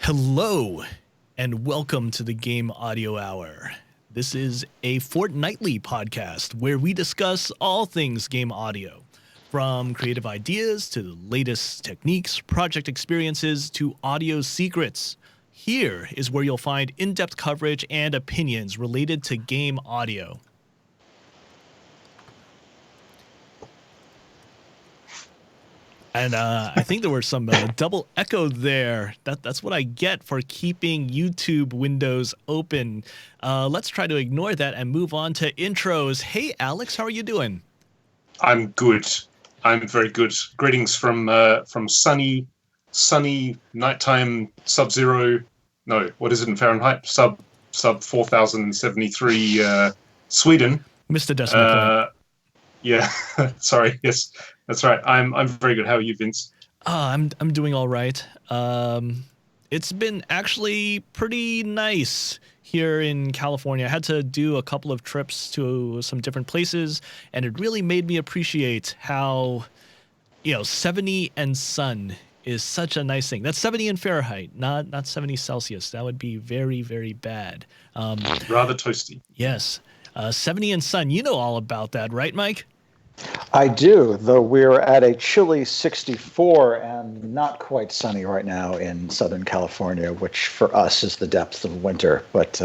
Hello, and welcome to the Game Audio Hour. This is a fortnightly podcast where we discuss all things game audio, from creative ideas to the latest techniques, project experiences, to audio secrets. Here is where you'll find in-depth coverage and opinions related to game audio. And I think there were some double echo there. That's what I get for keeping YouTube windows open. Let's try to ignore that and move on to intros. Hey, Alex, how are you doing? I'm good. I'm very good. Greetings from sunny nighttime sub-zero. No, what is it in Fahrenheit? Sub 4073 Sweden. Mr. Decimal Point. Yeah, sorry. Yes, that's right. I'm very good. How are you, Vince? I'm doing all right. It's been actually pretty nice here in California. I had to do a couple of trips to some different places, and it really made me appreciate how, 70 and sun is such a nice thing. That's 70 in Fahrenheit, not 70 Celsius. That would be very, very bad. Rather toasty. Yes. 70 and sun. You know all about that, right, Mike? I do, though we're at a chilly 64 and not quite sunny right now in Southern California, which for us is the depths of winter. But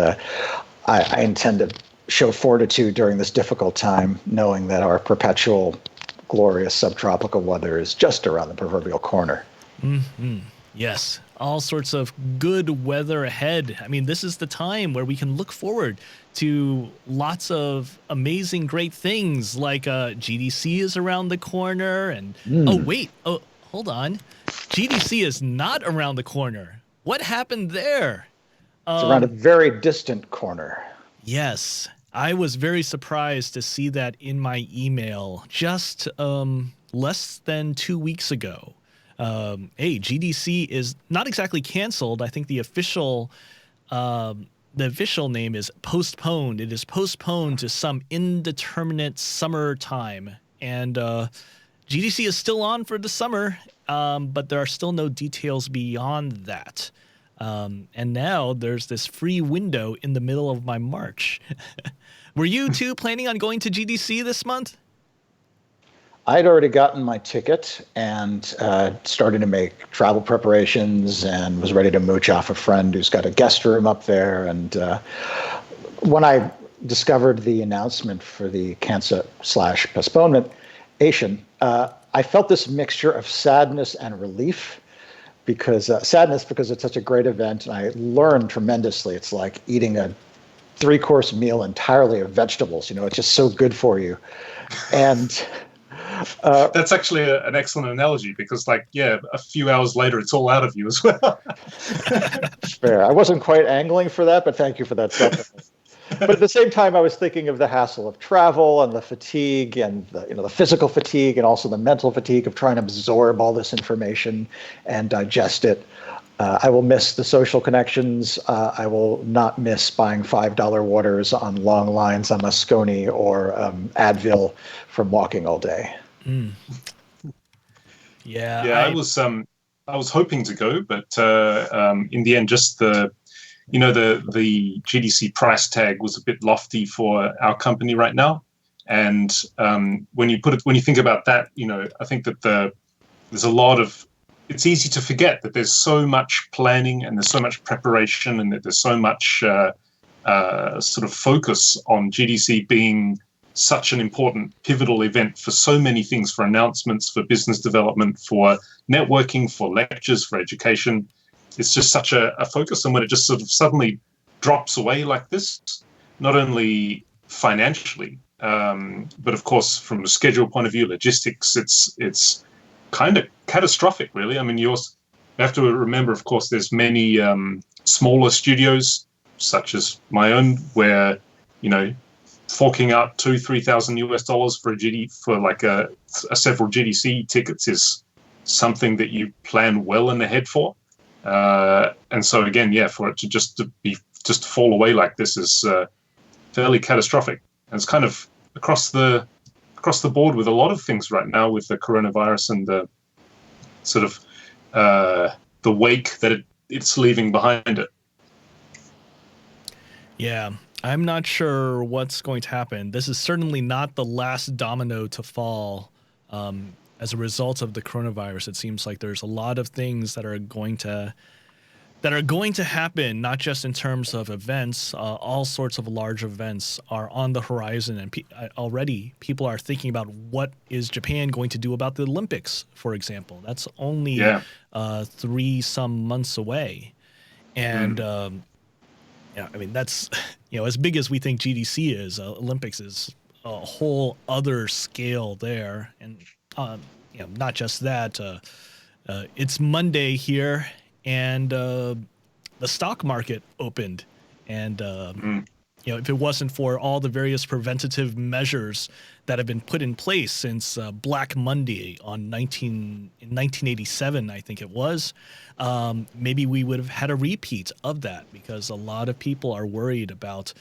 I intend to show fortitude during this difficult time, knowing that our perpetual, glorious subtropical weather is just around the proverbial corner. Mm-hmm. Yes, all sorts of good weather ahead. I mean, this is the time where we can look forward to lots of amazing, great things like GDC is around the corner. And hold on. GDC is not around the corner. What happened there? It's around a very distant corner. Yes, I was very surprised to see that in my email just less than 2 weeks ago. GDC is not exactly canceled. I think the official name is postponed. It is postponed to some indeterminate summer time. And GDC is still on for the summer, but there are still no details beyond that. And now there's this free window in the middle of my March. Were you two planning on going to GDC this month? I'd already gotten my ticket and started to make travel preparations and was ready to mooch off a friend who's got a guest room up there. And when I discovered the announcement for the cancel/postponement, I felt this mixture of sadness and relief. Because sadness because it's such a great event, and I learned tremendously. It's like eating a 3-course meal entirely of vegetables. It's just so good for you. And that's actually an excellent analogy because, a few hours later, it's all out of you as well. Fair. I wasn't quite angling for that, but thank you for that supplement. But at the same time, I was thinking of the hassle of travel and the fatigue and the physical fatigue and also the mental fatigue of trying to absorb all this information and digest it. I will miss the social connections. I will not miss buying $5 waters on long lines on Moscone or Advil from walking all day. Mm. Yeah. I was hoping to go, but in the end, just the GDC price tag was a bit lofty for our company right now. And when you think about that, I think that there's a lot of, it's easy to forget that there's so much planning and there's so much preparation and that there's so much sort of focus on GDC being such an important pivotal event for so many things, for announcements, for business development, for networking, for lectures, for education. It's just such a focus, and when it just sort of suddenly drops away like this, not only financially, but of course from a schedule point of view, logistics, it's kind of catastrophic, really. I mean, you have to remember, of course, there's many smaller studios, such as my own, where forking out $2,000-3,000 for several GDC tickets is something that you plan well in ahead for. And so again, for it to just fall away like this is fairly catastrophic. And it's kind of across the board with a lot of things right now with the coronavirus and the sort of the wake that it's leaving behind it. Yeah, I'm not sure what's going to happen. This is certainly not the last domino to fall as a result of the coronavirus. It seems like there's a lot of things that are going to happen, not just in terms of events. All sorts of large events are on the horizon, and already people are thinking about what is Japan going to do about the Olympics, for example. That's only 3 some months away, and yeah, I mean that's as big as we think GDC is. Olympics is a whole other scale there, and not just that. It's Monday here, and the stock market opened, and if it wasn't for all the various preventative measures that have been put in place since Black Monday in 1987, I think it was, maybe we would have had a repeat of that, because a lot of people are worried about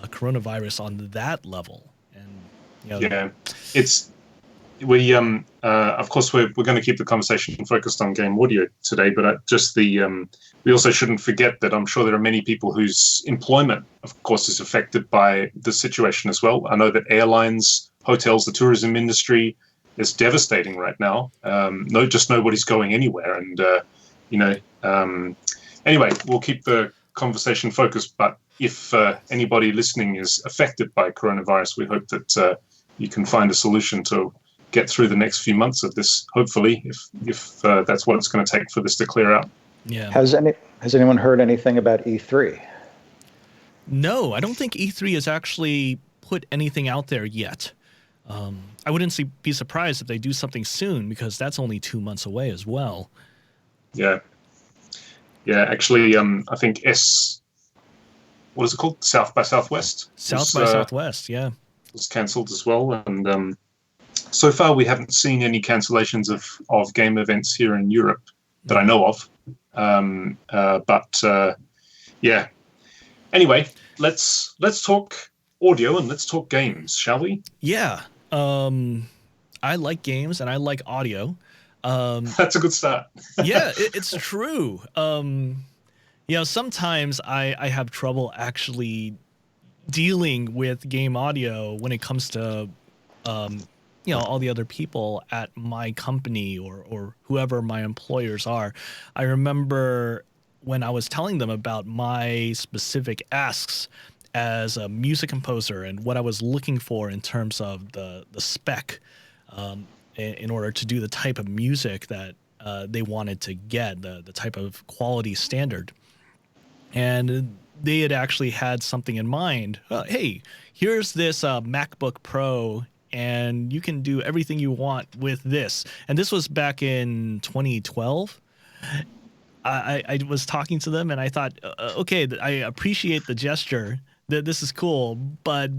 coronavirus on that level. And it's we of course we're going to keep the conversation focused on game audio today, but we also shouldn't forget that I'm sure there are many people whose employment, of course, is affected by the situation as well. I know that airlines, hotels, the tourism industry is devastating right now. Nobody's going anywhere, and anyway, we'll keep the conversation focused. But if anybody listening is affected by coronavirus, we hope that you can find a solution to get through the next few months of this, hopefully, if that's what it's going to take for this to clear out. Yeah. Has anyone heard anything about E3? No, I don't think E3 has actually put anything out there yet. I wouldn't be surprised if they do something soon, because that's only 2 months away as well. Yeah. Actually, I think what is it called? South by Southwest. South by Southwest, yeah, was cancelled as well, and so far we haven't seen any cancellations of game events here in Europe that I know of. Yeah. Anyway, let's talk audio and let's talk games, shall we? Yeah. I like games and I like audio. That's a good start. Yeah, it's true. Sometimes I have trouble actually dealing with game audio when it comes to all the other people at my company or whoever my employers are. I remember when I was telling them about my specific asks as a music composer and what I was looking for in terms of the spec in order to do the type of music that they wanted to get, the type of quality standard. And they had actually had something in mind. Hey, here's this MacBook Pro, and you can do everything you want with this. And this was back in 2012. I was talking to them, and I thought, okay, I appreciate the gesture. This is cool, but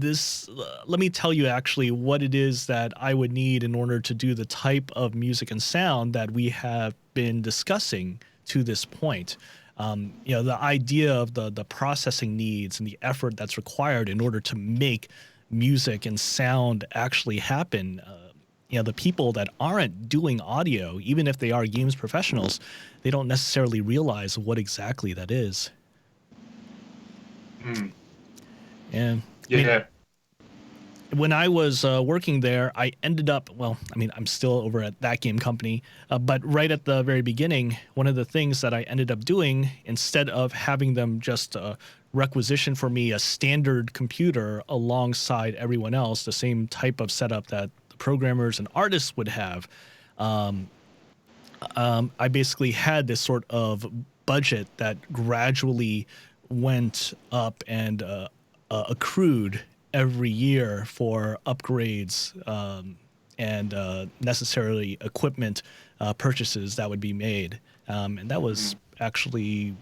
let me tell you actually what it is that I would need in order to do the type of music and sound that we have been discussing to this point. The idea of the processing needs and the effort that's required in order to make music and sound actually happen. The people that aren't doing audio, even if they are games professionals, they don't necessarily realize what exactly that is. And yeah. When I was working there, I ended up, I'm still over at that game company, but right at the very beginning, one of the things that I ended up doing, instead of having them just requisition for me a standard computer alongside everyone else, the same type of setup that the programmers and artists would have, I basically had this sort of budget that gradually went up and accrued every year for upgrades and necessarily equipment purchases that would be made. And that was actually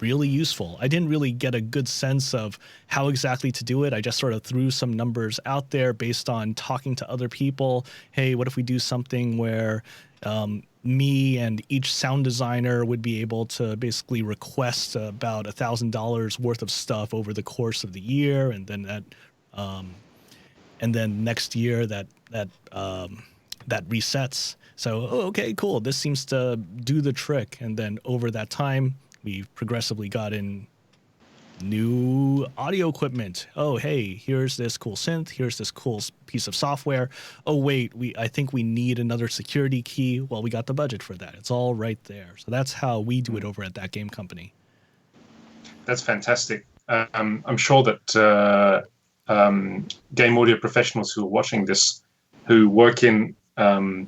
really useful. I didn't really get a good sense of how exactly to do it. I just sort of threw some numbers out there based on talking to other people. Hey, what if we do something where me and each sound designer would be able to basically request about $1,000 worth of stuff over the course of the year, and then next year that resets. So, okay, cool. This seems to do the trick. And then over that time, we've progressively gotten new audio equipment. Oh, hey, here's this cool synth. Here's this cool piece of software. Oh, wait, I think we need another security key. Well, we got the budget for that. It's all right there. So that's how we do it over at that game company. That's fantastic. I'm sure that game audio professionals who are watching this, who work in a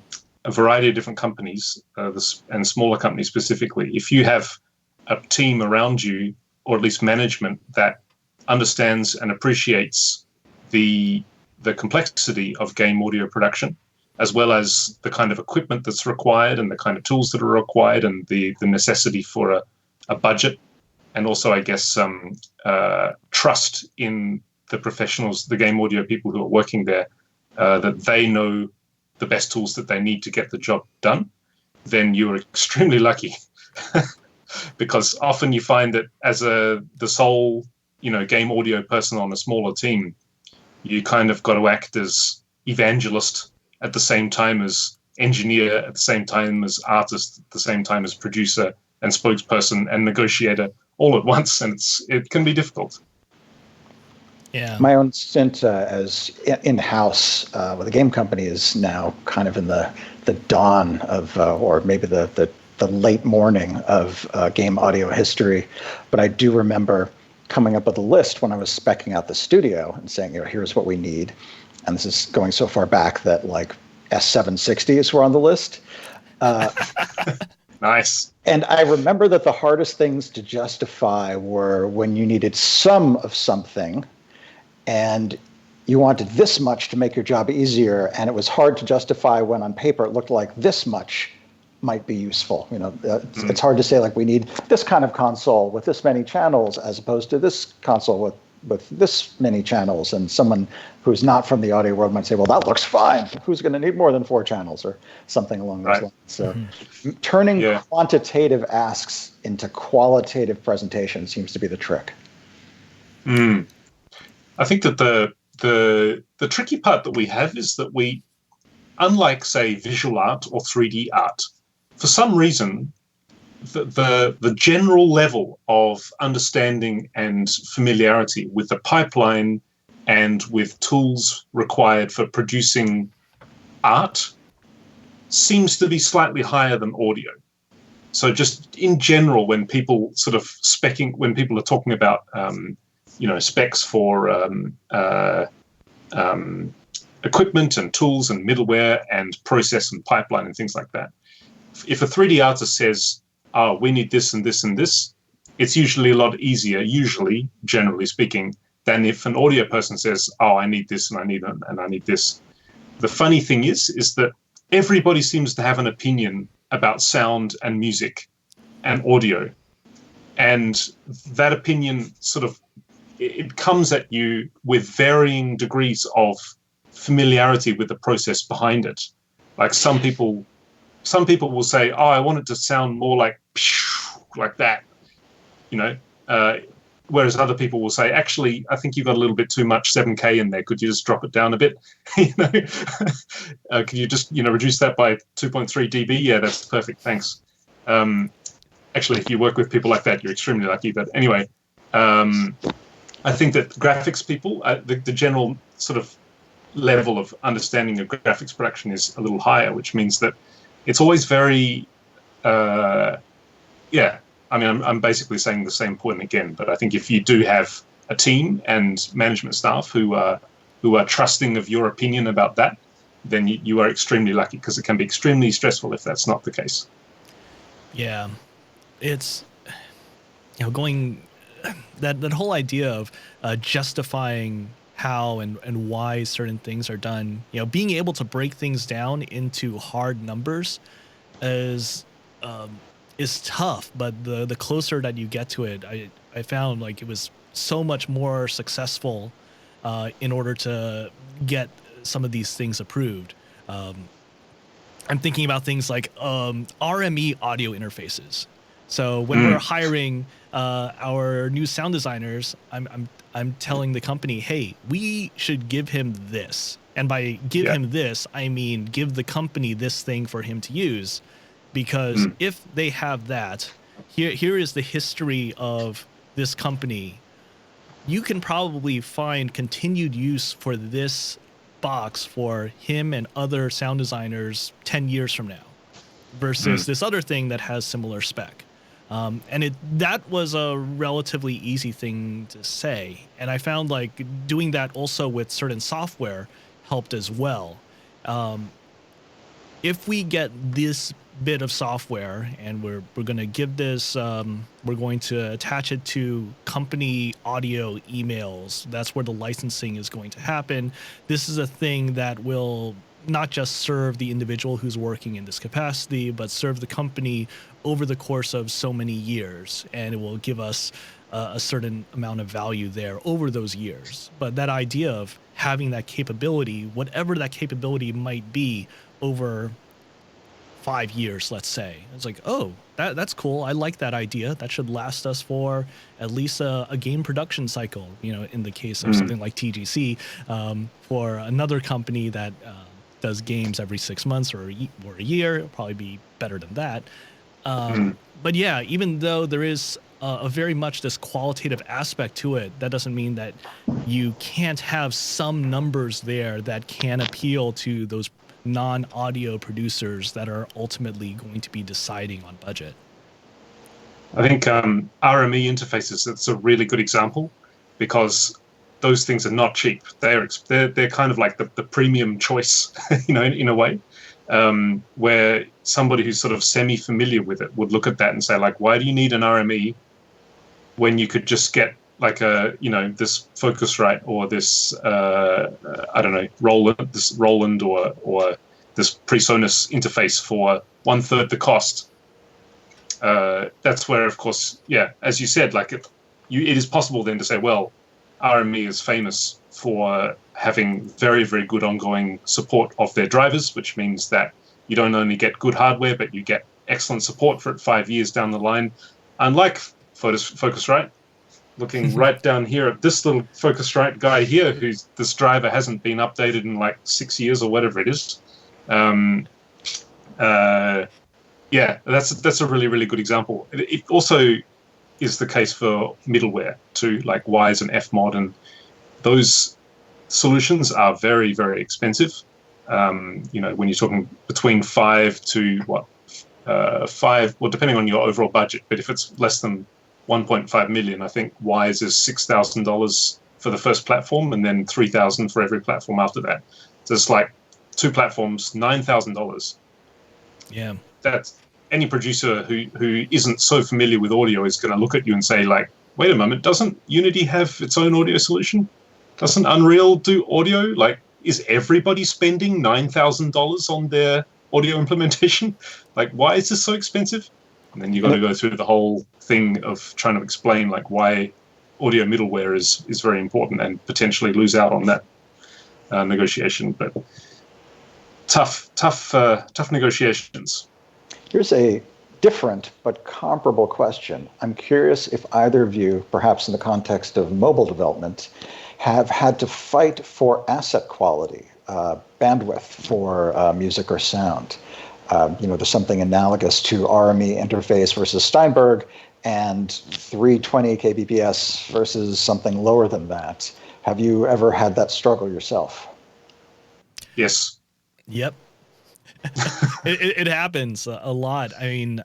variety of different companies, and smaller companies specifically, if you have a team around you, or at least management, that understands and appreciates the complexity of game audio production, as well as the kind of equipment that's required and the kind of tools that are required and the necessity for a budget, and also, I guess, trust in the professionals, the game audio people who are working there, that they know the best tools that they need to get the job done, then you're extremely lucky. Because often you find that as the sole, game audio person on a smaller team, you kind of got to act as evangelist at the same time as engineer, at the same time as artist, at the same time as producer and spokesperson and negotiator all at once, and it can be difficult. Yeah. My own stint as in-house with a game company is now kind of in the dawn of, or maybe the late morning of game audio history. But I do remember coming up with a list when I was speccing out the studio and saying, here's what we need. And this is going so far back that like S760s were on the list. Nice. And I remember that the hardest things to justify were when you needed some of something and you wanted this much to make your job easier. And it was hard to justify when on paper it looked like this much might be useful. It's hard to say like we need this kind of console with this many channels as opposed to this console with this many channels. And someone who's not from the audio world might say, well, that looks fine. Who's going to need more than 4 channels or something along those lines? So turning quantitative asks into qualitative presentation seems to be the trick. I think that the tricky part that we have is that we, unlike, say, visual art or 3D art, for some reason, the general level of understanding and familiarity with the pipeline and with tools required for producing art seems to be slightly higher than audio. So just in general, when people when people are talking about, specs for equipment and tools and middleware and process and pipeline and things like that, if a 3D artist says, oh, we need this and this and this, it's usually a lot easier, generally speaking, than if an audio person says, oh, I need this and I need this. The funny thing is that everybody seems to have an opinion about sound and music and audio. And that opinion it comes at you with varying degrees of familiarity with the process behind it. Like some people will say, oh, I want it to sound more like that, whereas other people will say, actually, I think you've got a little bit too much 7K in there. Could you just drop it down a bit? Could you just, reduce that by 2.3 dB? Yeah, that's perfect. Thanks. Actually, if you work with people like that, you're extremely lucky. But anyway, I think that graphics people, the general sort of level of understanding of graphics production is a little higher, which means that it's always very, I'm basically saying the same point again, but I think if you do have a team and management staff who are trusting of your opinion about that, then you are extremely lucky, because it can be extremely stressful if that's not the case. Yeah, it's going that whole idea of justifying how and why certain things are done. Being able to break things down into hard numbers is tough, but the closer that you get to it, I found like it was so much more successful in order to get some of these things approved. I'm thinking about things like RME audio interfaces. So when we're hiring our new sound designers, I'm telling the company, hey, we should give him this. And by give him this, I mean give the company this thing for him to use. Because if they have that, here is the history of this company. You can probably find continued use for this box for him and other sound designers 10 years from now versus this other thing that has similar spec. And that was a relatively easy thing to say. And I found like doing that also with certain software helped as well. If we get this bit of software and we're going to give this, we're going to attach it to company audio emails. That's where the licensing is going to happen. This is a thing that will not just serve the individual who's working in this capacity, but serve the company over the course of so many years. And it will give us a certain amount of value there over those years. But that idea of having that capability, whatever that capability might be over 5 years, let's say, it's like, oh, that's cool. I like that idea. That should last us for at least a game production cycle, in the case of something like TGC. For another company that does games every 6 months or a year, it'll probably be better than that. But yeah, even though there is a very much this qualitative aspect to it, that doesn't mean that you can't have some numbers there that can appeal to those non-audio producers that are ultimately going to be deciding on budget. I think RME interfaces, that's a really good example, because those things are not cheap. They're kind of like the premium choice, in a way, where somebody who's sort of semi-familiar with it would look at that and say, like, why do you need an RME when you could just get like this Focusrite or this Roland or this PreSonus interface for 1/3 the cost. That's where, of course, as you said, like it is possible then to say, well, RME is famous for having very, very good ongoing support of their drivers, which means that you don't only get good hardware, but you get excellent support for it 5 years down the line. Unlike Focusrite, looking right down here at this little Focusrite guy here, this driver hasn't been updated in like 6 years or whatever it is. That's a really, really good example. It also is the case for middleware too, like Wise and Fmod, and those solutions are very, very expensive. When you're talking between 5 to depending on your overall budget, but if it's less than 1.5 million, I think Wise is $6,000 for the first platform, and then $3,000 for every platform after that. So it's like 2 platforms, $9,000. Yeah, that's any producer who isn't so familiar with audio is going to look at you and say, like, wait a moment, doesn't Unity have its own audio solution? Doesn't Unreal do audio? Like, is everybody spending $9,000 on their audio implementation? Like, why is this so expensive? And then you've got to go through the whole thing of trying to explain like why audio middleware is very important and potentially lose out on that negotiation. But tough negotiations. Here's a different but comparable question. I'm curious if either of you, perhaps in the context of mobile development, have had to fight for asset quality, bandwidth for music or sound. There's something analogous to RME interface versus Steinberg and 320 kbps versus something lower than that. Have you ever had that struggle yourself? Yes. Yep. It happens a lot. I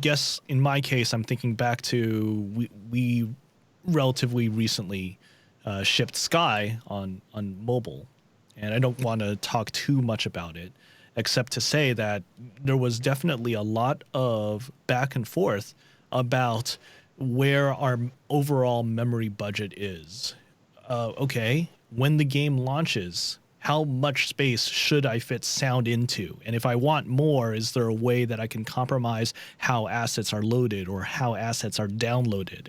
guess in my case, I'm thinking back to we relatively recently shipped Sky on mobile, and I don't want to talk too much about it, except to say that there was definitely a lot of back and forth about where our overall memory budget is. Okay, when the game launches, how much space should I fit sound into? And if I want more, is there a way that I can compromise how assets are loaded or how assets are downloaded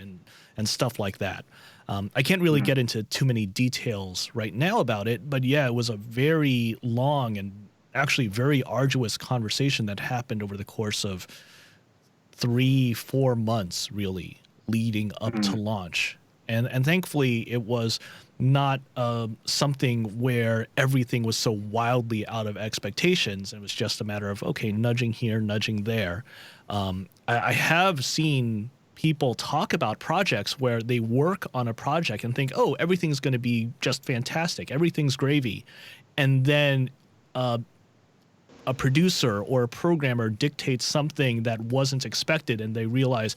and stuff like that? I can't really get into too many details right now about it, but yeah, it was a very long and actually very arduous conversation that happened over the course of 3-4 months, really, leading up to launch. And thankfully it was not something where everything was so wildly out of expectations. It was just a matter of, okay, nudging here, nudging there. I have seen people talk about projects where they work on a project and think, oh, everything's going to be just fantastic, everything's gravy, and then a producer or a programmer dictates something that wasn't expected, and they realize,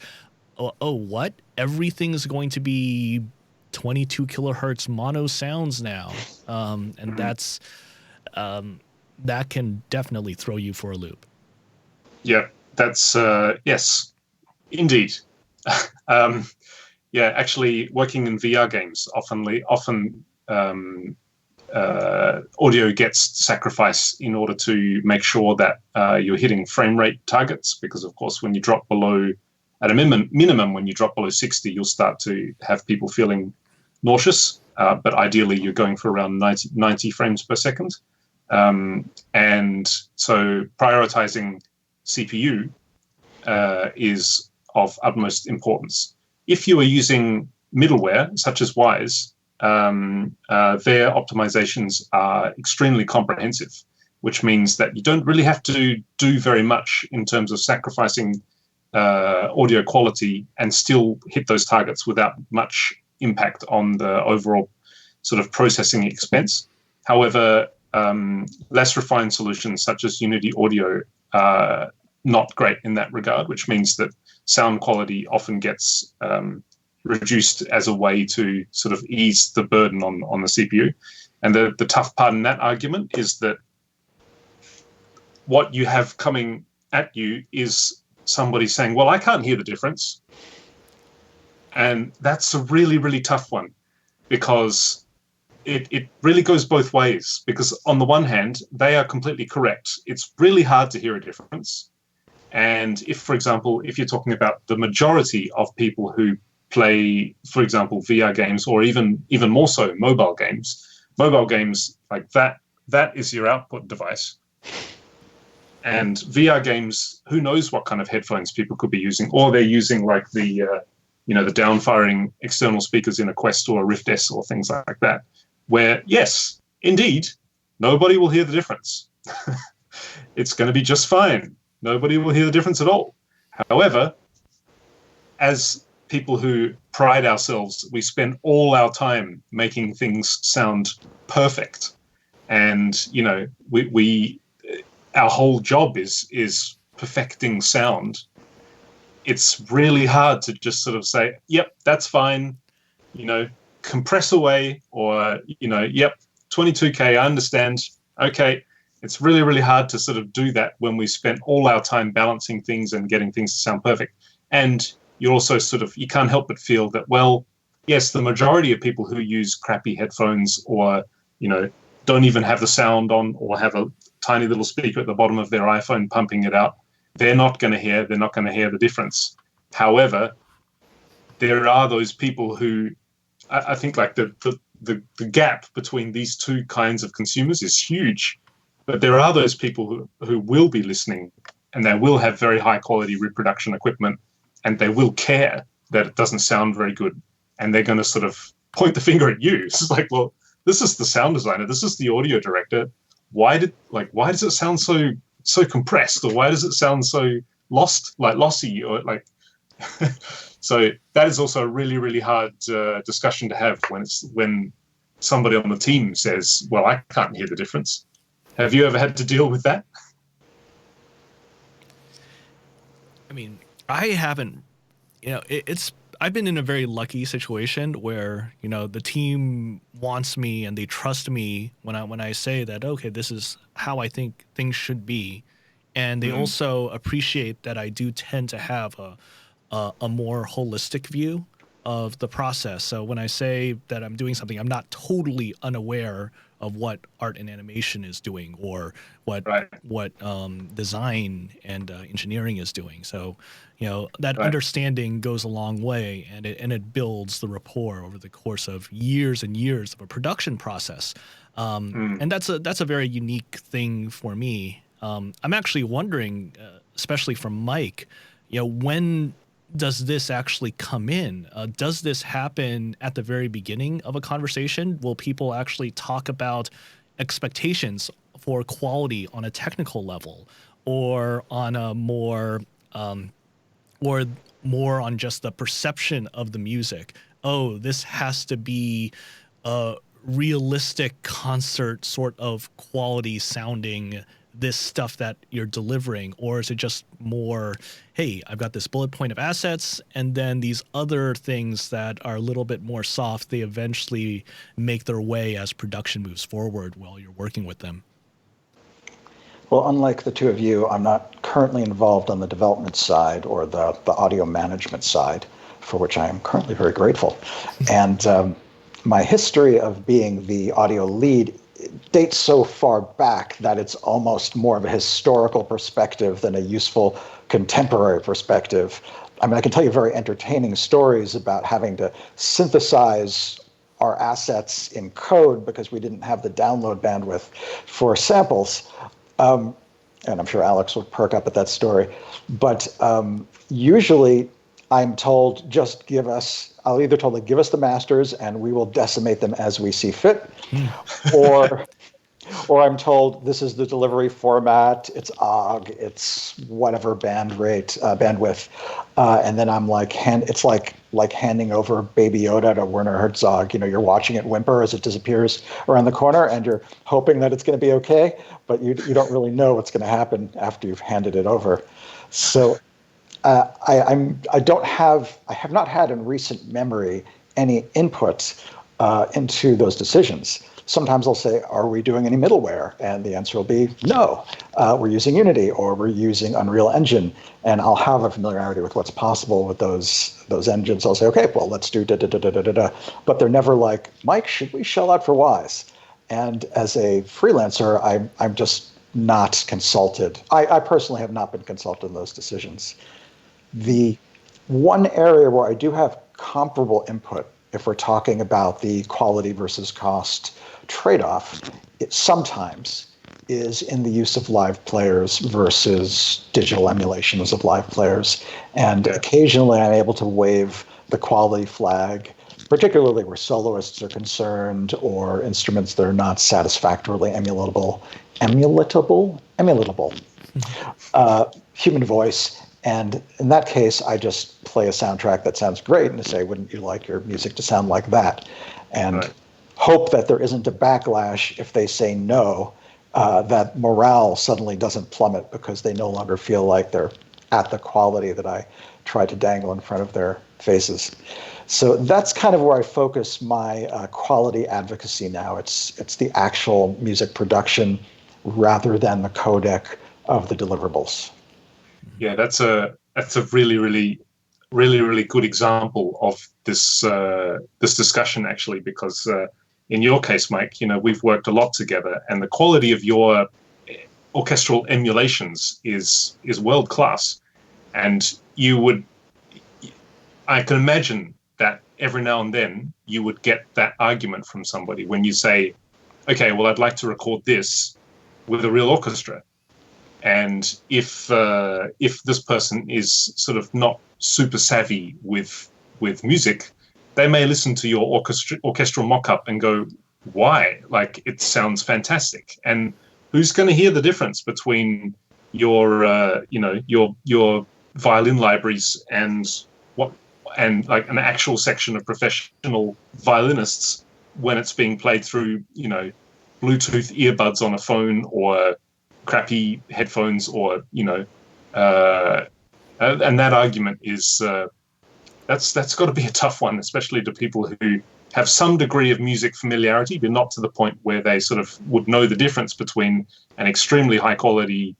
oh, what? Everything's going to be 22 kilohertz mono sounds now, and that's that can definitely throw you for a loop. Yeah, that's yes, indeed. Yeah, actually, working in VR games often audio gets sacrificed in order to make sure that you're hitting frame rate targets, because of course when you drop below, at a minimum when you drop below 60, you'll start to have people feeling nauseous, but ideally you're going for around 90 frames per second. And so prioritizing CPU is of utmost importance. If you are using middleware such as Wise, their optimizations are extremely comprehensive, which means that you don't really have to do very much in terms of sacrificing audio quality and still hit those targets without much impact on the overall sort of processing expense. However, less refined solutions such as Unity Audio are not great in that regard, which means that sound quality often gets reduced as a way to sort of ease the burden on the CPU. And the tough part in that argument is that what you have coming at you is somebody saying, well, I can't hear the difference. And that's a really, really tough one, because it really goes both ways. Because on the one hand, they are completely correct. It's really hard to hear a difference. And if, for example, if you're talking about the majority of people who play, for example, VR games, or even more so mobile games like that is your output device. And VR games, who knows what kind of headphones people could be using, or they're using like the the downfiring external speakers in a Quest or a Rift S or things like that, where yes, indeed, nobody will hear the difference. It's going to be just fine. Nobody will hear the difference at all. However, as people who pride ourselves, we spend all our time making things sound perfect, and we our whole job is perfecting sound. It's really hard to just sort of say, yep, that's fine, compress away, or yep, 22K, I understand, okay. It's really, really hard to sort of do that when we spent all our time balancing things and getting things to sound perfect. And you also you can't help but feel that, well, yes, the majority of people who use crappy headphones or, don't even have the sound on, or have a tiny little speaker at the bottom of their iPhone pumping it out, they're not going to hear the difference. However, there are those people who, I think like the gap between these two kinds of consumers is huge. But there are those people who will be listening, and they will have very high quality reproduction equipment, and they will care that it doesn't sound very good. And they're going to sort of point the finger at you. It's like, well, this is the sound designer. This is the audio director. Why does it sound so compressed? Or why does it sound so lossy? Or like, so that is also a really, really hard discussion to have when somebody on the team says, well, I can't hear the difference. Have you ever had to deal with that? I mean, I haven't, I've been in a very lucky situation where, the team wants me and they trust me when I say that, okay, this is how I think things should be. And they also appreciate that I do tend to have a more holistic view of the process. So when I say that I'm doing something, I'm not totally unaware of what art and animation is doing, or what design and engineering is doing. So, that understanding goes a long way, and it builds the rapport over the course of years and years of a production process. And that's a very unique thing for me. I'm actually wondering, especially from Mike, when does this actually come in? Does this happen at the very beginning of a conversation? Will people actually talk about expectations for quality on a technical level, or on a more or more on just the perception of the music? Oh, this has to be a realistic concert sort of quality sounding, this stuff that you're delivering? Or is it just more, hey, I've got this bullet point of assets, and then these other things that are a little bit more soft, they eventually make their way as production moves forward while you're working with them? Well, unlike the two of you, I'm not currently involved on the development side or the audio management side, for which I am currently very grateful. And my history of being the audio lead dates so far back that it's almost more of a historical perspective than a useful contemporary perspective. I mean, I can tell you very entertaining stories about having to synthesize our assets in code because we didn't have the download bandwidth for samples. And I'm sure Alex will perk up at that story. But usually I'm told, I'll either told to give us the masters and we will decimate them as we see fit, or I'm told this is the delivery format, it's OGG, it's whatever bandwidth, and then I'm like, it's like handing over Baby Yoda to Werner Herzog. You know, you're watching it whimper as it disappears around the corner, and you're hoping that it's going to be okay, but you don't really know what's going to happen after you've handed it over. So I have not had in recent memory any input into those decisions. Sometimes I'll say, are we doing any middleware? And the answer will be no. We're using Unity or we're using Unreal Engine. And I'll have a familiarity with what's possible with those engines. I'll say, okay, well, let's do da-da-da-da-da-da. But they're never like, Mike, should we shell out for Wise? And as a freelancer, I'm just not consulted. I personally have not been consulted in those decisions. The one area where I do have comparable input, if we're talking about the quality versus cost trade-off, it sometimes is in the use of live players versus digital emulations of live players. And occasionally I'm able to wave the quality flag, particularly where soloists are concerned or instruments that are not satisfactorily emulatable, human voice. And in that case, I just play a soundtrack that sounds great and say, wouldn't you like your music to sound like that? And hope that there isn't a backlash if they say no, that morale suddenly doesn't plummet because they no longer feel like they're at the quality that I tried to dangle in front of their faces. So that's kind of where I focus my quality advocacy now. It's the actual music production rather than the codec of the deliverables. Yeah, that's a really, really, really, really good example of this this discussion, actually, because in your case, Mike, you know, we've worked a lot together, and the quality of your orchestral emulations is world class. And I can imagine that every now and then you would get that argument from somebody when you say, okay, well, I'd like to record this with a real orchestra. And if this person is sort of not super savvy with music, they may listen to your orchestral mock-up and go, why? Like, it sounds fantastic. And who's going to hear the difference between your your violin libraries and like an actual section of professional violinists when it's being played through, you know, Bluetooth earbuds on a phone or crappy headphones, or and that argument is that's got to be a tough one, especially to people who have some degree of music familiarity, but not to the point where they sort of would know the difference between an extremely high quality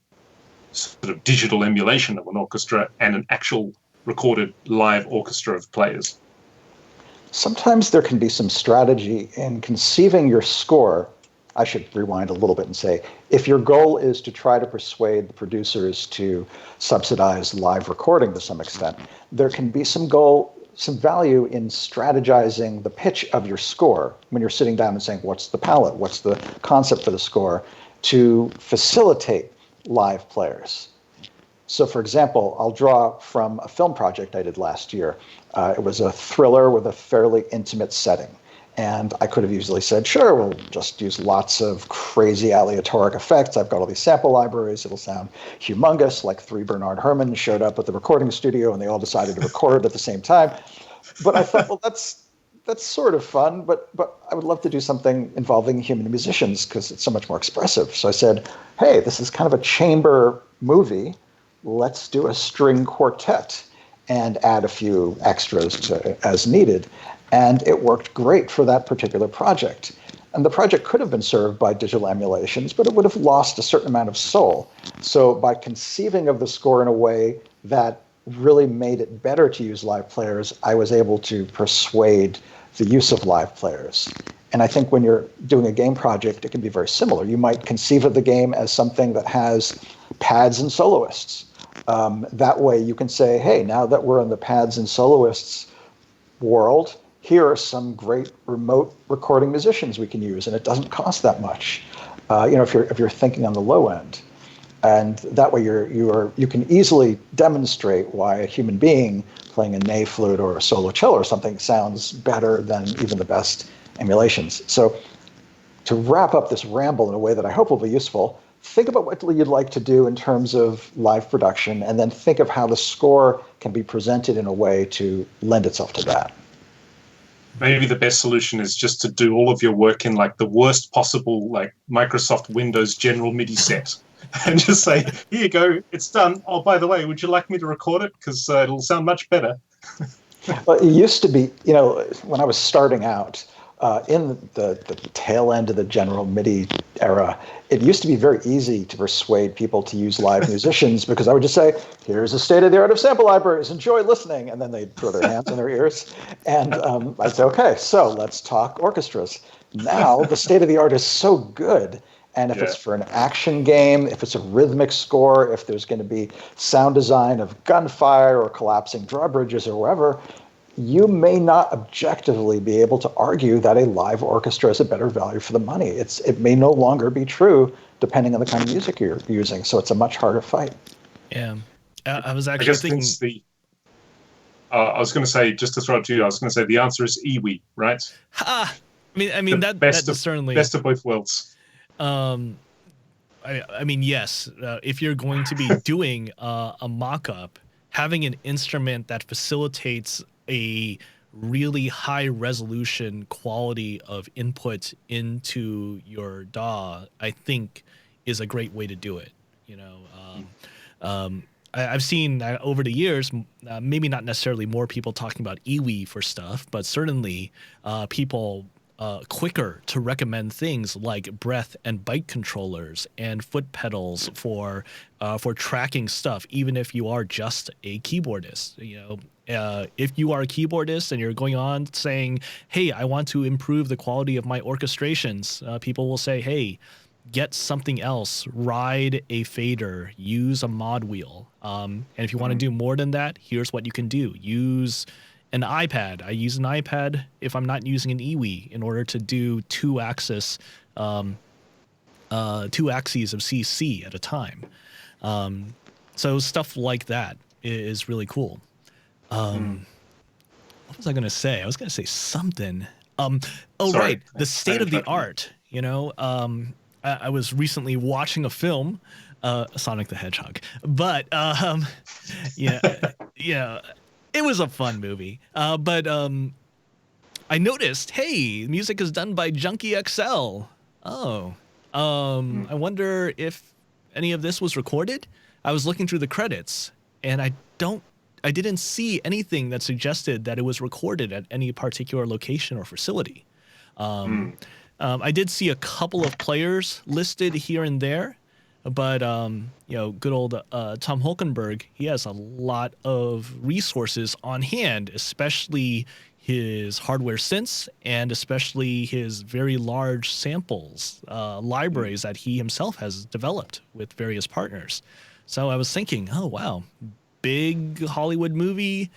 sort of digital emulation of an orchestra and an actual recorded live orchestra of players. Sometimes there can be some strategy in conceiving your score. I should rewind a little bit and say, if your goal is to try to persuade the producers to subsidize live recording to some extent, there can be some value in strategizing the pitch of your score when you're sitting down and saying, what's the palette, what's the concept for the score, to facilitate live players. So, for example, I'll draw from a film project I did last year. It was a thriller with a fairly intimate setting. And I could have easily said, sure, we'll just use lots of crazy aleatoric effects. I've got all these sample libraries. It'll sound humongous, like three Bernard Herrmann showed up at the recording studio and they all decided to record at the same time. But I thought, well, that's sort of fun, but I would love to do something involving human musicians because it's so much more expressive. So I said, hey, this is kind of a chamber movie. Let's do a string quartet and add a few extras as needed. And it worked great for that particular project. And the project could have been served by digital emulations, but it would have lost a certain amount of soul. So by conceiving of the score in a way that really made it better to use live players, I was able to persuade the use of live players. And I think when you're doing a game project, it can be very similar. You might conceive of the game as something that has pads and soloists. That way you can say, hey, now that we're in the pads and soloists world, here are some great remote recording musicians we can use, and it doesn't cost that much. If you're thinking on the low end, and that way you can easily demonstrate why a human being playing a ney flute or a solo cello or something sounds better than even the best emulations. So to wrap up this ramble in a way that I hope will be useful, think about what you'd like to do in terms of live production, and then think of how the score can be presented in a way to lend itself to that. Maybe the best solution is just to do all of your work in like the worst possible like Microsoft Windows General MIDI set and just say, here you go, it's done. Oh, by the way, would you like me to record it? Because it'll sound much better. Well, it used to be, when I was starting out, in the tail end of the general MIDI era, it used to be very easy to persuade people to use live musicians because I would just say, here's the state of the art of sample libraries, enjoy listening. And then they'd throw their hands in their ears. And I'd say, okay, so let's talk orchestras. Now the state of the art is so good. And if it's for an action game, if it's a rhythmic score, if there's going to be sound design of gunfire or collapsing drawbridges or wherever, you may not objectively be able to argue that a live orchestra is a better value for the money. It may no longer be true depending on the kind of music you're using. So it's a much harder fight. Yeah. I was actually thinking... I was going to say, just to throw it to you, I was going to say the answer is iwi, right? Ha! I mean that is certainly... Best of both worlds. I mean, yes, if you're going to be doing a mock-up, having an instrument that facilitates a really high resolution quality of input into your DAW, I think is a great way to do it. I've seen over the years, maybe not necessarily more people talking about iwi for stuff, but certainly people quicker to recommend things like breath and bite controllers and foot pedals for tracking stuff, even if you are just a keyboardist. If you are a keyboardist and you're going on saying, hey, I want to improve the quality of my orchestrations, people will say, hey, get something else, ride a fader, use a mod wheel. And if you want to do more than that, here's what you can do. Use an iPad. I use an iPad if I'm not using an iwi in order to do two axes of CC at a time. So stuff like that is really cool. What was I going to say? I was going to say something. Sorry. Right. The state of the art, I was recently watching a film, Sonic the Hedgehog, but it was a fun movie. But I noticed, hey, music is done by Junkie XL. Oh, I wonder if any of this was recorded. I was looking through the credits, and I didn't see anything that suggested that it was recorded at any particular location or facility. I did see a couple of players listed here and there, but good old Tom Hulkenberg, he has a lot of resources on hand, especially his hardware synths and especially his very large samples libraries that he himself has developed with various partners. So I was thinking, oh wow, big Hollywood movie,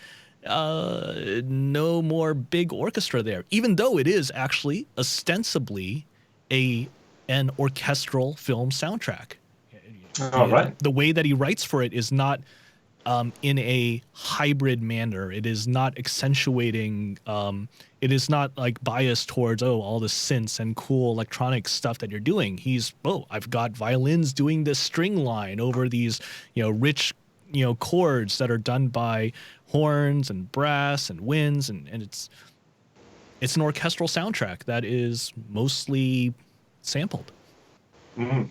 no more big orchestra there, even though it is actually ostensibly an orchestral film soundtrack. All right. The way that he writes for it is not in a hybrid manner. It is not accentuating. It is not like biased towards all the synths and cool electronic stuff that you're doing. I've got violins doing this string line over these rich chords that are done by horns and brass and winds, and it's an orchestral soundtrack that is mostly sampled. Mm.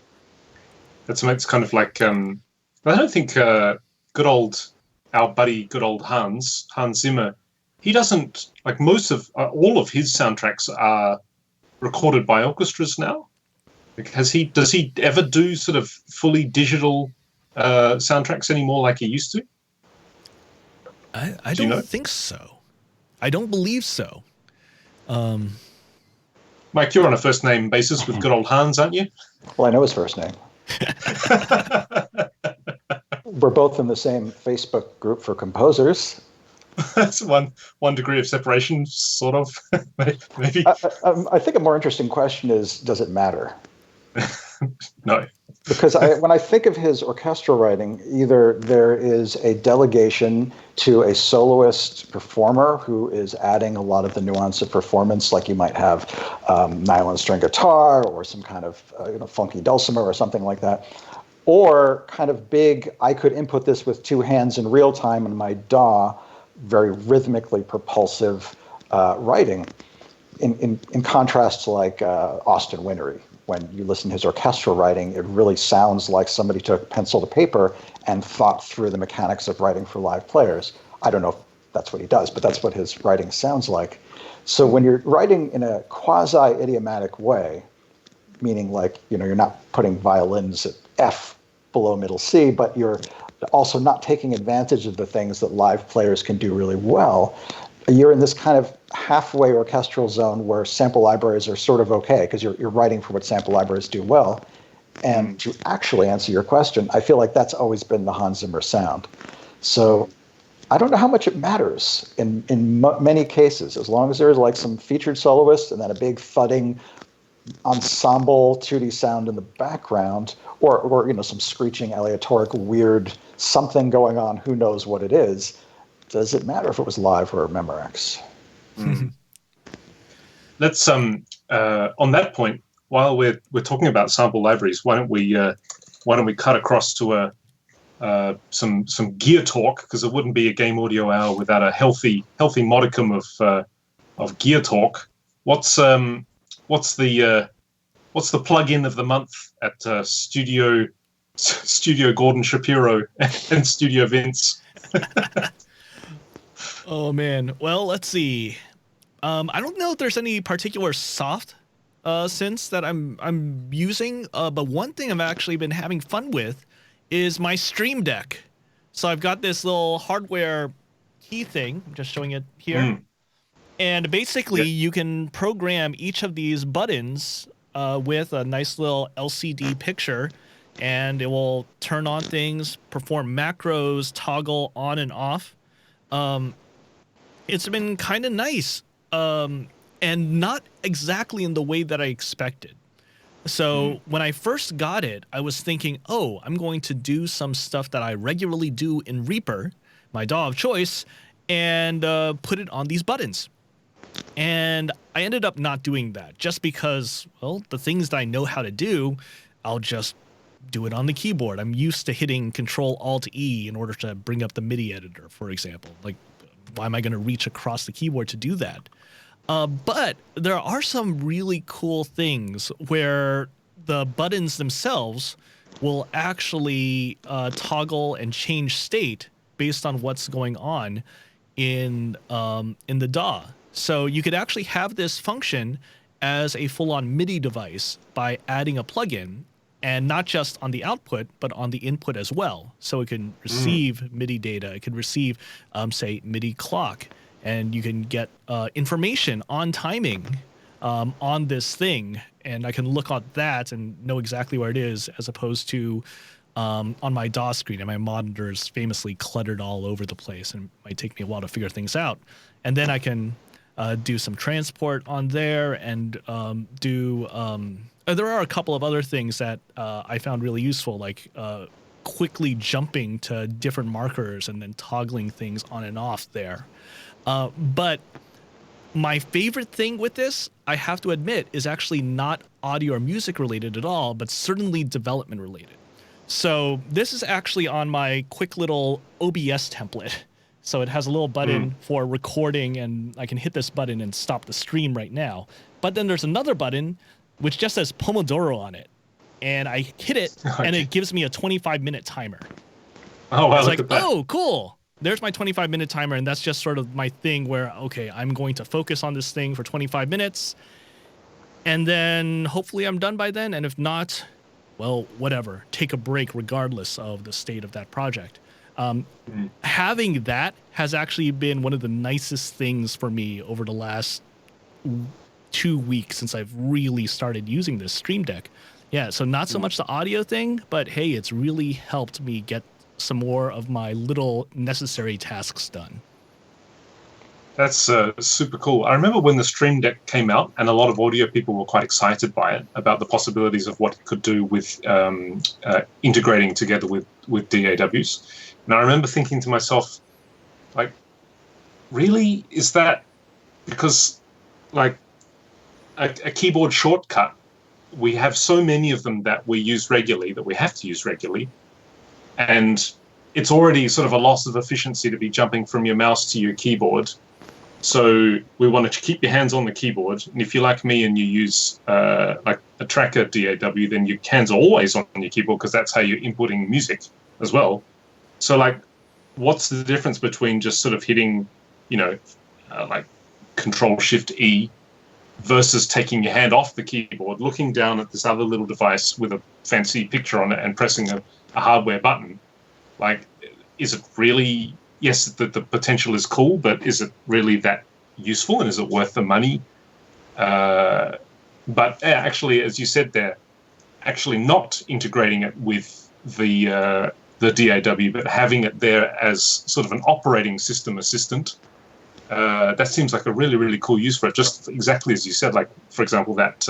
It's kind of like I don't think our buddy, good old Hans Zimmer, he doesn't like most of all of his soundtracks are recorded by orchestras now. Like, does he ever do sort of fully digital soundtracks anymore like he used to? I don't think so. I don't believe so. Mike, you're on a first name basis with good old Hans, aren't you? Well, I know his first name. We're both in the same Facebook group for composers. That's one degree of separation, sort of, maybe. I think a more interesting question is, does it matter? No. Because when I think of his orchestral writing, either there is a delegation to a soloist performer who is adding a lot of the nuance of performance, like you might have nylon string guitar or some kind of funky dulcimer or something like that, or kind of big, I could input this with two hands in real time in my DAW, very rhythmically propulsive writing, in contrast to like Austin Wintory. When you listen to his orchestral writing, it really sounds like somebody took pencil to paper and thought through the mechanics of writing for live players. I don't know if that's what he does, but that's what his writing sounds like. So when you're writing in a quasi-idiomatic way, meaning like, you're not putting violins at F below middle C, but you're also not taking advantage of the things that live players can do really well, you're in this kind of halfway orchestral zone where sample libraries are sort of okay because you're writing for what sample libraries do well. And to actually answer your question, I feel like that's always been the Hans Zimmer sound. So I don't know how much it matters in many cases, as long as there's like some featured soloist and then a big thudding ensemble 2D sound in the background, or some screeching aleatoric weird something going on, who knows what it is. Does it matter if it was live or Memorex? Let's on that point, while we're talking about sample libraries, why don't we cut across to some gear talk, because it wouldn't be a Game Audio Hour without a healthy modicum of gear talk. What's the plug-in of the month at Studio Gordon Shapiro and Studio Vince? Oh man. Well, let's see. I don't know if there's any particular soft synths that I'm using, but one thing I've actually been having fun with is my Stream Deck. So I've got this little hardware key thing. I'm just showing it here. And basically, you can program each of these buttons with a nice little LCD picture, and it will turn on things, perform macros, toggle on and off. It's been kind of nice, and not exactly in the way that I expected. So when I first got it, I was thinking, I'm going to do some stuff that I regularly do in Reaper, my DAW of choice, and put it on these buttons. And I ended up not doing that just because, the things that I know how to do, I'll just do it on the keyboard. I'm used to hitting Control-Alt-E in order to bring up the MIDI editor, for example. Like, why am I going to reach across the keyboard to do that? But there are some really cool things where the buttons themselves will actually toggle and change state based on what's going on in the DAW. So you could actually have this function as a full-on MIDI device by adding a plugin, and not just on the output, but on the input as well. So it can receive MIDI data. It can receive, say, MIDI clock, and you can get information on timing on this thing. And I can look at that and know exactly where it is, as opposed to on my DAW screen. And my monitor is famously cluttered all over the place, and it might take me a while to figure things out. And then I can do some transport on there and do There are a couple of other things that I found really useful, like quickly jumping to different markers and then toggling things on and off there. But my favorite thing with this, I have to admit, is actually not audio or music related at all, but certainly development related. So this is actually on my quick little OBS template. So it has a little button for recording, and I can hit this button and stop the stream right now. But then there's another button which just says Pomodoro on it. And I hit it, and it gives me a 25-minute timer. Oh, wow, it's look like, at that. oh, cool. There's my 25-minute timer, and that's just sort of my thing where, okay, I'm going to focus on this thing for 25 minutes, and then hopefully I'm done by then, and if not, well, whatever. Take a break regardless of the state of that project. Having that has actually been one of the nicest things for me over the last 2 weeks since I've really started using this Stream Deck. Yeah, so not so much the audio thing, but hey, it's really helped me get some more of my little necessary tasks done. That's super cool. I remember when the Stream Deck came out, and a lot of audio people were quite excited by it, about the possibilities of what it could do with integrating together with DAWs. And I remember thinking to myself, like, really? Is that because, like, a keyboard shortcut, we have so many of them that we use regularly, that we have to use regularly, and it's already sort of a loss of efficiency to be jumping from your mouse to your keyboard. So we want to keep your hands on the keyboard. And if you're like me and you use like a tracker DAW, then your hands are always on your keyboard because that's how you're inputting music as well. So like, what's the difference between just sort of hitting, like Control-Shift-E versus taking your hand off the keyboard, looking down at this other little device with a fancy picture on it and pressing a hardware button? Like, is it really, yes, the potential is cool, but is it really that useful, and is it worth the money? But actually, as you said there, actually not integrating it with the DAW, but having it there as sort of an operating system assistant, that seems like a really, really cool use for it. Just exactly as you said, like, for example, that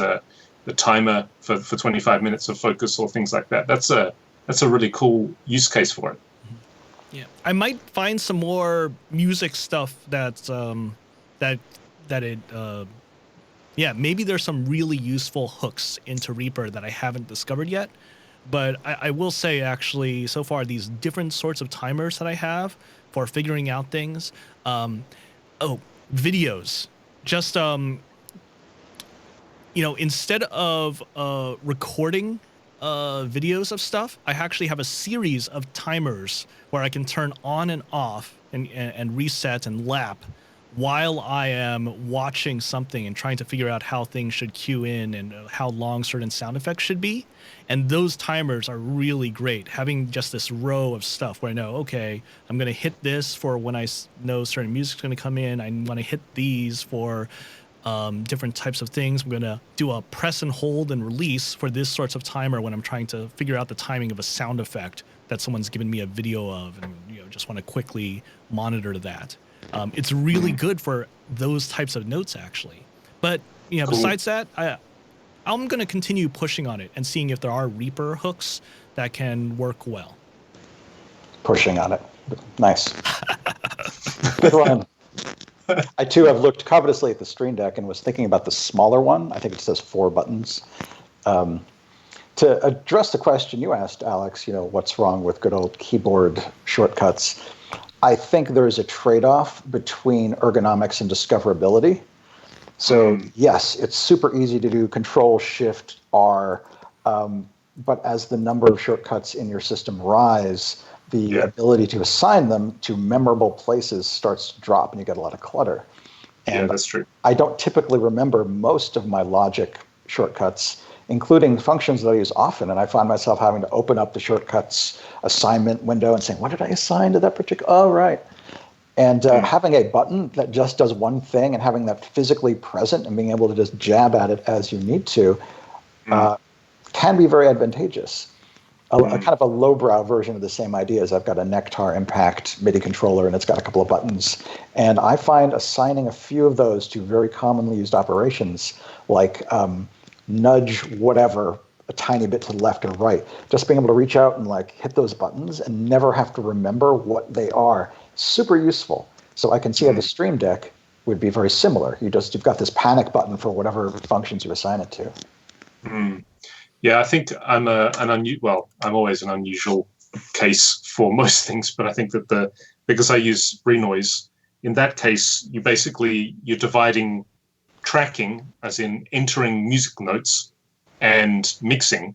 the timer for 25 minutes of focus or things like that. That's a really cool use case for it. Yeah, I might find some more music stuff that's maybe there's some really useful hooks into Reaper that I haven't discovered yet. But I will say, actually, so far, these different sorts of timers that I have for figuring out things. Videos. Just, instead of recording videos of stuff, I actually have a series of timers where I can turn on and off and reset and lap while I am watching something and trying to figure out how things should cue in and how long certain sound effects should be. And those timers are really great. Having just this row of stuff where I know, okay, I'm going to hit this for when I know certain music's going to come in. I want to hit these for different types of things. I'm going to do a press and hold and release for this sorts of timer when I'm trying to figure out the timing of a sound effect that someone's given me a video of, and just want to quickly monitor that. It's really good for those types of notes, actually. But cool. Besides that, I'm going to continue pushing on it and seeing if there are Reaper hooks that can work well. Pushing on it. Nice. Good one. I, too, have looked covetously at the Stream Deck and was thinking about the smaller one. I think it says 4 buttons. To address the question you asked, Alex, what's wrong with good old keyboard shortcuts? I think there is a trade-off between ergonomics and discoverability. So, yes, it's super easy to do Control-Shift-R, but as the number of shortcuts in your system rise, the ability to assign them to memorable places starts to drop, and you get a lot of clutter. And that's true. I don't typically remember most of my Logic shortcuts, including functions that I use often, and I find myself having to open up the shortcuts assignment window and saying, what did I assign to that particular? Oh, right. And having a button that just does one thing and having that physically present and being able to just jab at it as you need to can be very advantageous. A kind of a lowbrow version of the same idea is I've got a Nectar Impact MIDI controller, and it's got a couple of buttons. And I find assigning a few of those to very commonly used operations, like nudge whatever a tiny bit to the left or right. Just being able to reach out and like hit those buttons and never have to remember what they are. Super useful. So I can see how the Stream Deck would be very similar. You've got this panic button for whatever functions you assign it to. Yeah, I think I'm I'm always an unusual case for most things, but I think that because I use Renoise, in that case, you're dividing tracking, as in entering music notes, and mixing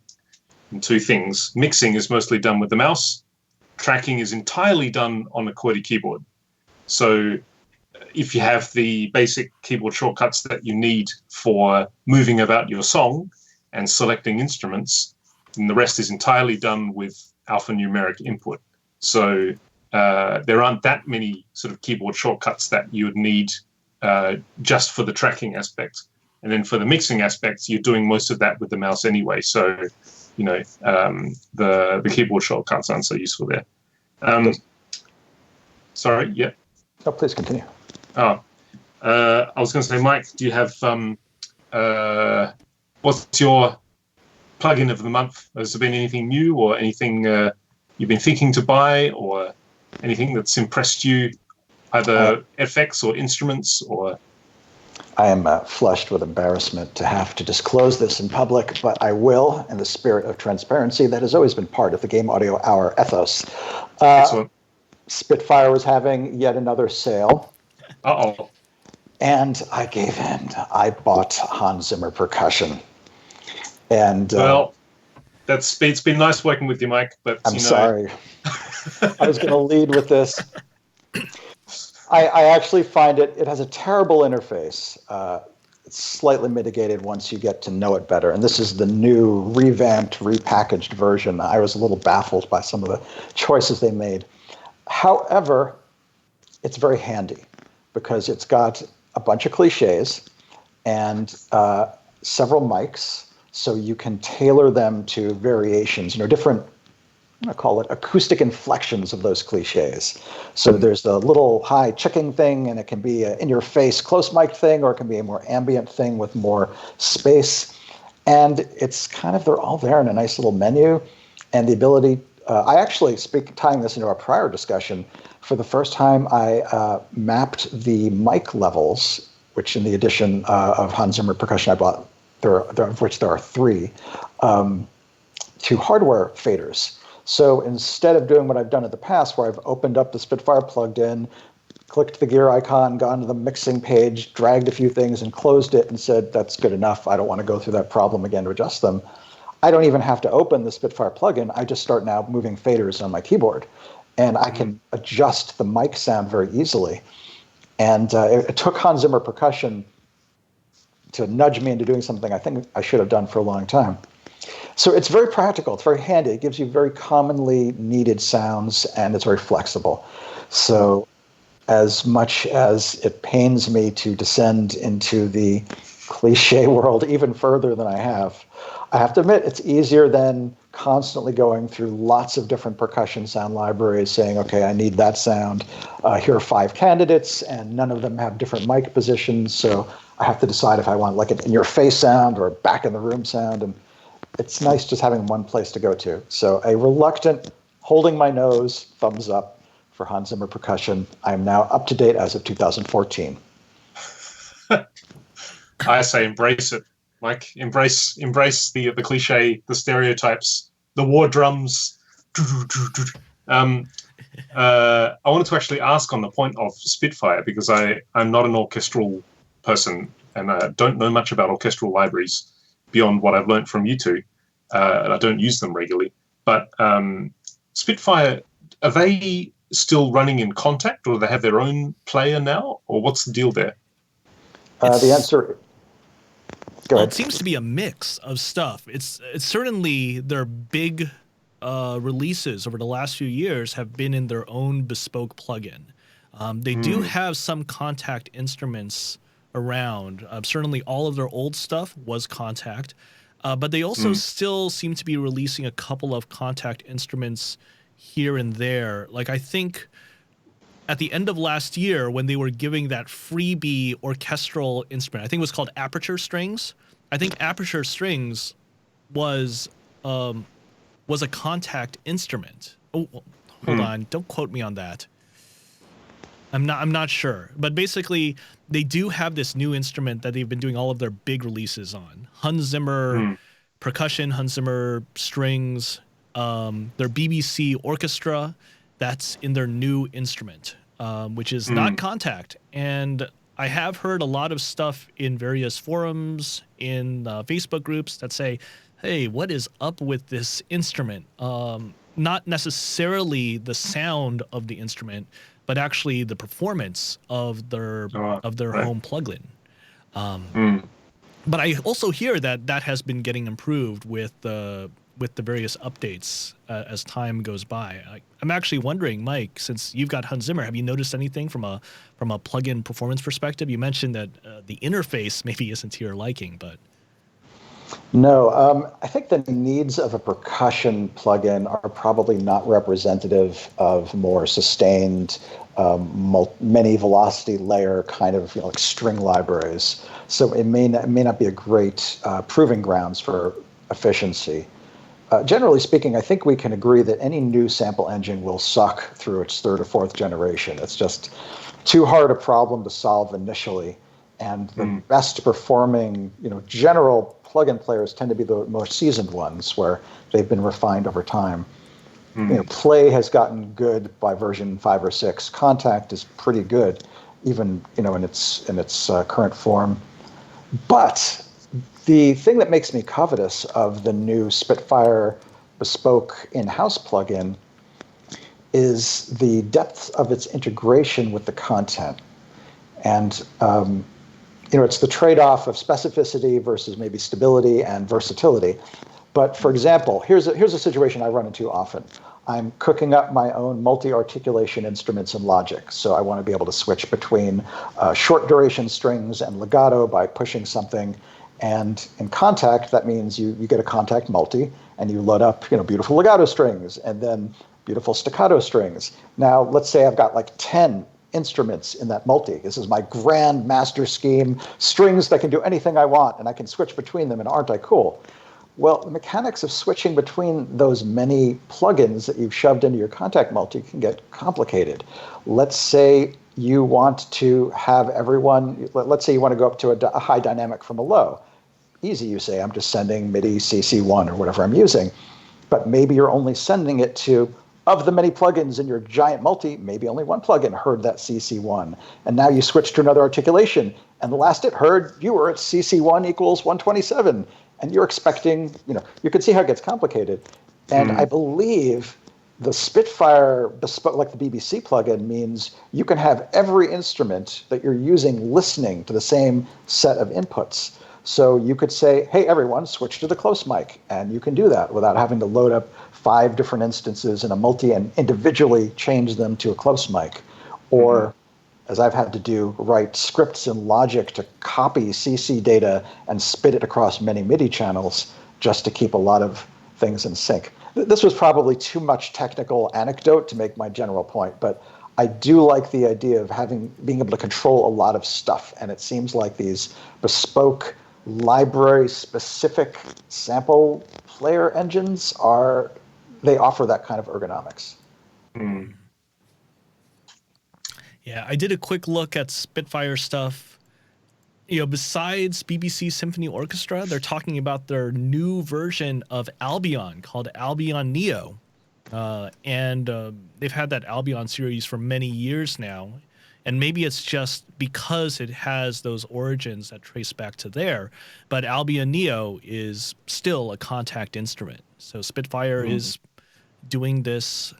in two things. Mixing is mostly done with the mouse. Tracking is entirely done on a QWERTY keyboard. So if you have the basic keyboard shortcuts that you need for moving about your song and selecting instruments, then the rest is entirely done with alphanumeric input. So there aren't that many sort of keyboard shortcuts that you would need just for the tracking aspect. And then for the mixing aspects, you're doing most of that with the mouse anyway. So, the keyboard shortcuts aren't so useful there. Sorry, yeah. Oh, please continue. I was going to say, Mike, do you have what's your plugin of the month? Has there been anything new or anything you've been thinking to buy, or anything that's impressed you, either FX or instruments or? I am flushed with embarrassment to have to disclose this in public, but I will, in the spirit of transparency that has always been part of the Game Audio Hour ethos. Excellent. Spitfire was having yet another sale. Uh-oh. And I gave in. I bought Hans Zimmer Percussion. And well, it's been nice working with you, Mike. But I'm sorry. I was going to lead with this. I actually find it has a terrible interface. It's slightly mitigated once you get to know it better. And this is the new revamped, repackaged version. I was a little baffled by some of the choices they made. However, it's very handy because it's got a bunch of cliches and several mics, so you can tailor them to variations, different, I'm going to call it acoustic inflections of those cliches. So there's the little high checking thing, and it can be an in-your-face close mic thing, or it can be a more ambient thing with more space. And it's they're all there in a nice little menu, and the ability. I actually, tying this into our prior discussion, for the first time I mapped the mic levels, which in the edition of Hans Zimmer Percussion I bought, of which there are 3, to hardware faders. So instead of doing what I've done in the past, where I've opened up the Spitfire, plugged in, clicked the gear icon, gone to the mixing page, dragged a few things and closed it and said, that's good enough, I don't want to go through that problem again to adjust them, I don't even have to open the Spitfire plugin. I just start now moving faders on my keyboard. And I can adjust the mic sound very easily. And it took Hans Zimmer Percussion to nudge me into doing something I think I should have done for a long time. So it's very practical. It's very handy. It gives you very commonly needed sounds, and it's very flexible. So as much as it pains me to descend into the cliche world even further than I have to admit it's easier than constantly going through lots of different percussion sound libraries saying, okay, I need that sound. Here are 5 candidates, and none of them have different mic positions. So I have to decide if I want like an in-your-face sound or a back-in-the-room sound. And it's nice just having one place to go to. So a reluctant, holding my nose, thumbs up for Hans Zimmer Percussion. I am now up to date as of 2014. I say embrace it, Mike. Embrace the cliche, the stereotypes, the war drums. I wanted to actually ask on the point of Spitfire, because I'm not an orchestral person and I don't know much about orchestral libraries beyond what I've learned from you two, and I don't use them regularly. But Spitfire, are they still running in Contact, or do they have their own player now, or what's the deal there? The answer. Go ahead. It seems to be a mix of stuff. It's certainly their big releases over the last few years have been in their own bespoke plugin. They do have some Contact instruments around. Certainly all of their old stuff was Contact, but they also still seem to be releasing a couple of Contact instruments here and there. Like I think at the end of last year when they were giving that freebie orchestral instrument, I think it was called Aperture Strings. I think Aperture Strings was a contact instrument. Oh, hold on, don't quote me on that. I'm not sure, but basically they do have this new instrument that they've been doing all of their big releases on. Hans Zimmer Percussion, Hans Zimmer Strings, their BBC Orchestra. That's in their new instrument, which is not contact. And I have heard a lot of stuff in various forums, in Facebook groups that say, hey, what is up with this instrument? Not necessarily the sound of the instrument, but actually the performance of their home plugin. But I also hear that that has been getting improved with the various updates as time goes by. I'm actually wondering, Mike, since you've got Hans Zimmer, have you noticed anything from a plugin performance perspective? You mentioned that the interface maybe isn't to your liking, but no, I think the needs of a percussion plugin are probably not representative of more sustained, many velocity layer kind of like string libraries. So it may not be a great proving grounds for efficiency. Generally speaking, I think we can agree that any new sample engine will suck through its third or fourth generation. It's just too hard a problem to solve initially. And the best performing, general plugin players tend to be the more seasoned ones where they've been refined over time. Play has gotten good by version 5 or 6. Contact is pretty good, even in its current form. But the thing that makes me covetous of the new Spitfire bespoke in-house plugin is the depth of its integration with the content. And it's the trade-off of specificity versus maybe stability and versatility. But for example, here's a situation I run into often. I'm cooking up my own multi-articulation instruments in Logic. So I want to be able to switch between short duration strings and legato by pushing something. And in Contact, that means you get a Contact multi and you load up beautiful legato strings and then beautiful staccato strings. Now, let's say I've got like 10 instruments in that multi. This is my grand master scheme, strings that can do anything I want, and I can switch between them, and aren't I cool? Well, the mechanics of switching between those many plugins that you've shoved into your Contact multi can get complicated. Let's say you want to have everyone, let's say you want to go up to a high dynamic from a low. Easy, you say, I'm just sending MIDI CC1 or whatever I'm using. But maybe you're only sending it to, of the many plugins in your giant multi, maybe only one plugin heard that CC1. And now you switch to another articulation, and the last it heard, you were at CC1 equals 127. And you're expecting, you can see how it gets complicated. And I believe the Spitfire, like the BBC plugin, means you can have every instrument that you're using listening to the same set of inputs. So you could say, hey, everyone, switch to the close mic. And you can do that without having to load up 5 different instances in a multi and individually change them to a close mic. Or, as I've had to do, write scripts in Logic to copy CC data and spit it across many MIDI channels just to keep a lot of things in sync. This was probably too much technical anecdote to make my general point, but I do like the idea of being able to control a lot of stuff. And it seems like these bespoke, library-specific sample player engines they offer that kind of ergonomics. Yeah, I did a quick look at Spitfire stuff. Besides BBC Symphony Orchestra, they're talking about their new version of Albion called Albion Neo. And they've had that Albion series for many years now. And maybe it's just because it has those origins that trace back to there. But Albion Neo is still a contact instrument. So Spitfire is doing this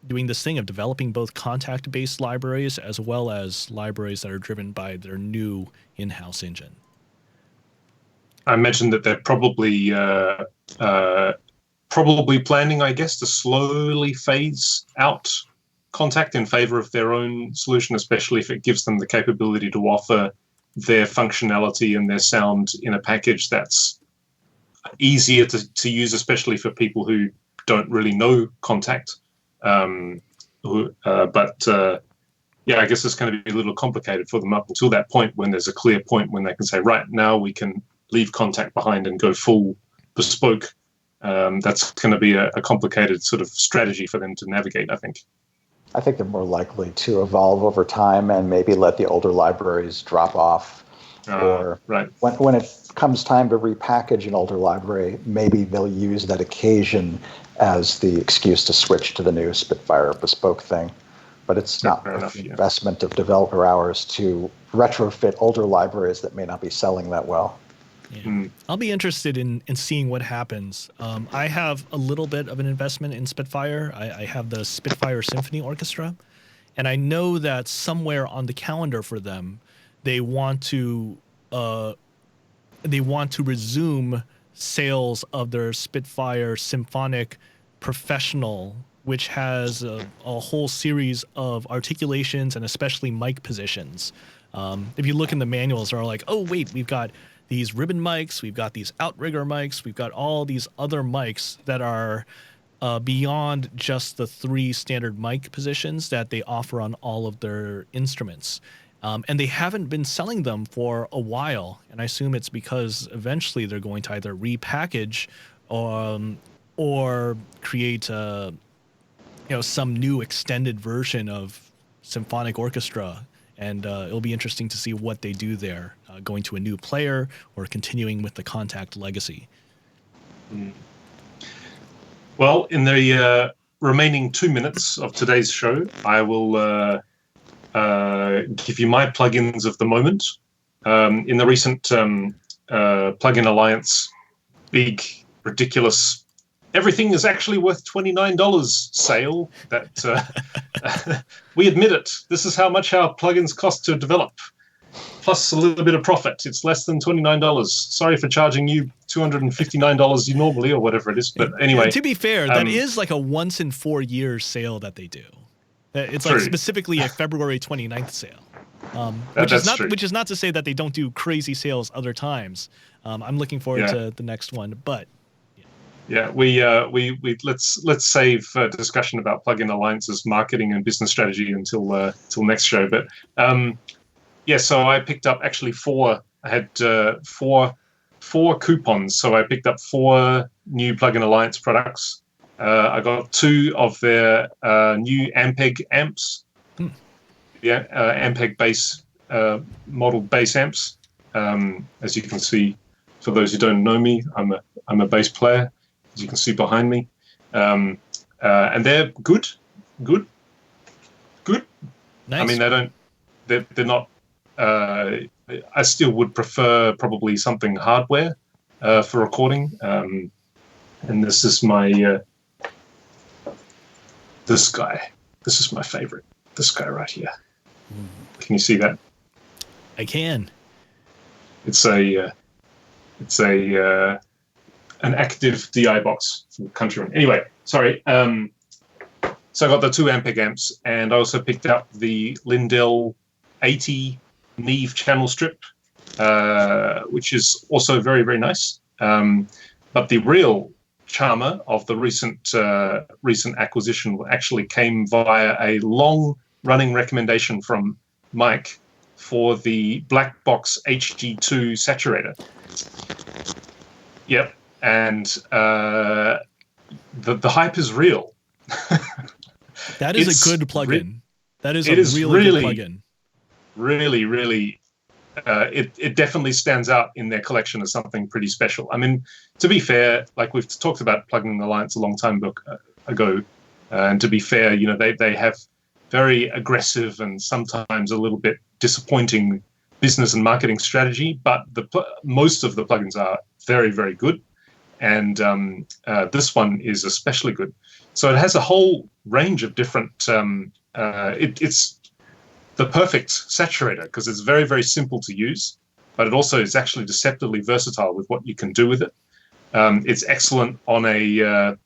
thing of developing both contact-based libraries as well as libraries that are driven by their new in-house engine. I imagine that they're probably planning, I guess, to slowly phase out Contact in favor of their own solution, especially if it gives them the capability to offer their functionality and their sound in a package that's easier to use, especially for people who don't really know Contact. I guess it's going to be a little complicated for them up until that point when there's a clear point when they can say, right, now we can leave contact behind and go full bespoke, that's going to be a complicated sort of strategy for them to navigate, I think. I think they're more likely to evolve over time and maybe let the older libraries drop off. Or right. when it comes time to repackage an older library, maybe they'll use that occasion as the excuse to switch to the new Spitfire bespoke thing. But it's not worth the investment of developer hours to retrofit older libraries that may not be selling that well. Yeah. I'll be interested in seeing what happens. I have a little bit of an investment in Spitfire. I have the Spitfire Symphony Orchestra, and I know that somewhere on the calendar for them, they want to resume sales of their Spitfire Symphonic Professional, which has a whole series of articulations and especially mic positions. If you look in the manuals, they're like, oh wait, we've got these ribbon mics, we've got these outrigger mics, we've got all these other mics that are beyond just the 3 standard mic positions that they offer on all of their instruments. And they haven't been selling them for a while. And I assume it's because eventually they're going to either repackage or create some new extended version of symphonic orchestra. And it'll be interesting to see what they do there, going to a new player or continuing with the Contact legacy. Well, in the remaining 2 minutes of today's show, I will give you my plugins of the moment. In the recent Plugin Alliance big, ridiculous, everything is actually worth $29 sale that we admit it. This is how much our plugins cost to develop, plus a little bit of profit. It's less than $29. Sorry for charging you $259 normally or whatever it is. But anyway. To be fair, that is like a once in 4 years sale that they do. It's like specifically a February 29th sale. Which is not to say that they don't do crazy sales other times. I'm looking forward to the next one, but yeah, we let's save discussion about Plugin Alliance's marketing and business strategy until next show. But so I picked up actually 4. I had four coupons, so I picked up 4 new Plugin Alliance products. I got 2 of their new Ampeg amps. Ampeg bass model bass amps. As you can see, for those who don't know me, I'm a bass player. As you can see behind me, and they're good. Nice. I mean, they're not. I still would prefer probably something hardware for recording. And this is my this guy. This is my favorite. This guy right here. Can you see that? I can. It's an active DI box from Countryman. Anyway, sorry. So I got the 2 Ampeg amps, and I also picked up the Lindell 80 Neve channel strip, which is also very, very nice. But the real charmer of the recent acquisition actually came via a long-running recommendation from Mike for the Black Box HG2 saturator. Yep. And the hype is real. That is a good plugin. That is a really good plugin. Really, really, it definitely stands out in their collection as something pretty special. I mean, to be fair, like we've talked about Plugin Alliance a long time ago, and to be fair, they have very aggressive and sometimes a little bit disappointing business and marketing strategy, but most of the plugins are very, very good. And this one is especially good. So it has a whole range of different. It's the perfect saturator because it's very, very simple to use, but it also is actually deceptively versatile with what you can do with it. It's excellent on a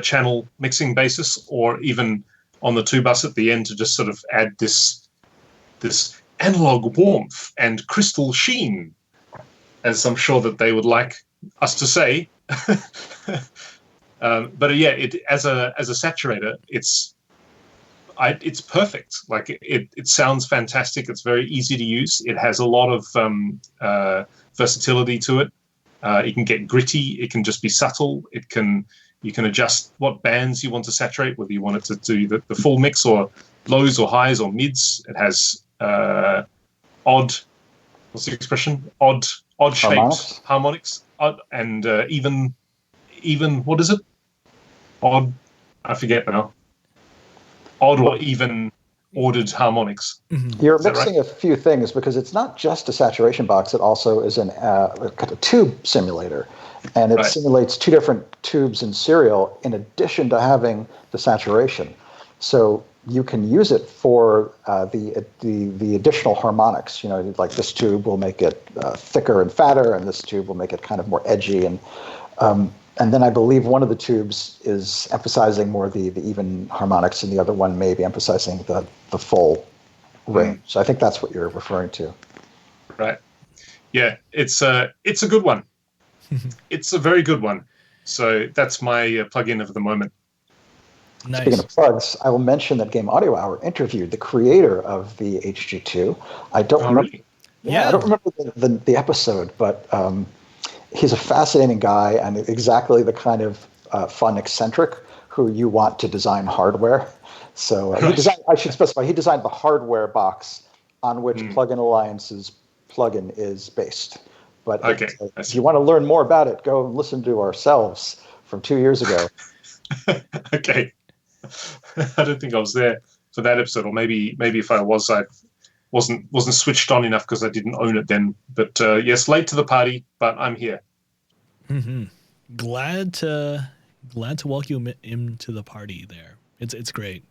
channel mixing basis, or even on the 2-bus at the end to just sort of add this analog warmth and crystal sheen, as I'm sure that they would like us to say. But as a saturator, it's It's perfect. Like it sounds fantastic. It's very easy to use. It has a lot of versatility to it. It can get gritty. It can just be subtle. You can adjust what bands you want to saturate, whether you want it to do the full mix or lows or highs or mids. It has odd, what's the expression? Odd shaped harmonics, and even what is it? Odd, I forget now. Odd or even ordered harmonics. You're mixing a few things because it's not just a saturation box. It also is a tube simulator, and it simulates two different tubes in serial in addition to having the saturation. So you can use it for the additional harmonics. Like this tube will make it thicker and fatter, and this tube will make it kind of more edgy. And then I believe one of the tubes is emphasizing more the even harmonics, and the other one may be emphasizing the full range. So I think that's what you're referring to. Right. Yeah, it's a good one. It's a very good one. So that's my plug-in of the moment. Nice. Speaking of plugs, I will mention that Game Audio Hour interviewed the creator of the HG2. I don't remember. Really? Yeah, I don't remember the episode, but he's a fascinating guy and exactly the kind of fun eccentric who you want to design hardware. So I should specify, he designed the hardware box on which Plugin Alliance's plugin is based. But if you want to learn more about it, go and listen to ourselves from 2 years ago. Okay. I don't think I was there for that episode, or maybe if I was, I wasn't switched on enough because I didn't own it then. But yes, late to the party, but I'm here. Glad to welcome you into the party there. It's great.